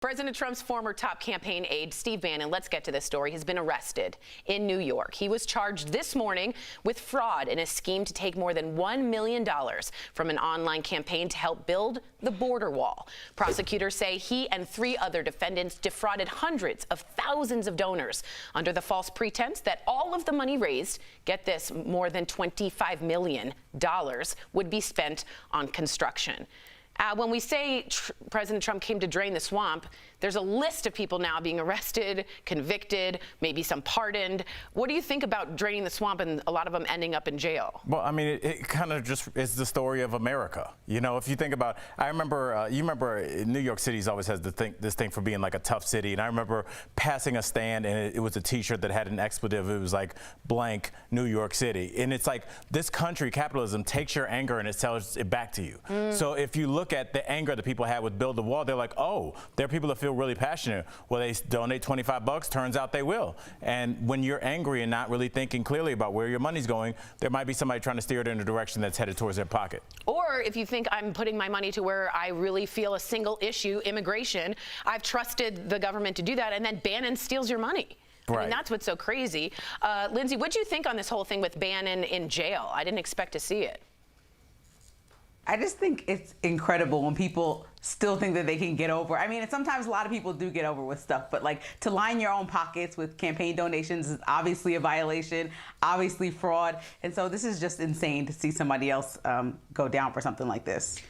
President Trump's former top campaign aide, Steve Bannon, let's get to this story, has been arrested in New York. He was charged this morning with fraud in a scheme to take more than $1 million from an online campaign to help build the border wall. Prosecutors say he and 3 other defendants defrauded hundreds of thousands of donors under the false pretense that all of the money raised, get this, more than $25 million, would be spent on construction. When we say President Trump came to drain the swamp, there's a list of people now being arrested, convicted, maybe some pardoned. What do you think about draining the swamp and a lot of them ending up in jail? Well, I mean, it kind of just is the story of America. You know, if you think about, I remember, you remember New York City's always has this thing for being like a tough city. And I remember passing a stand and it was a T-shirt that had an expletive. It was like blank New York City. And it's like this country, capitalism, takes your anger and it sells it back to you. So if you look at the anger that people had with Build the Wall, they're like, oh, there are people that feel really passionate. Well, they donate $25, turns out they will. And when you're angry and not really thinking clearly about where your money's going, there might be somebody trying to steer it in a direction that's headed towards their pocket. Or if you think I'm putting my money to where I really feel a single issue, immigration, I've trusted the government to do that, and then Bannon steals your money. Right. I mean, that's what's so crazy. Lindsay, what do you think on this whole thing with Bannon in jail? I didn't expect to see it. I just think it's incredible when people still think that they can get over. I mean, sometimes a lot of people do get over with stuff, but like to line your own pockets with campaign donations is obviously a violation, obviously fraud. And so this is just insane to see somebody else go down for something like this.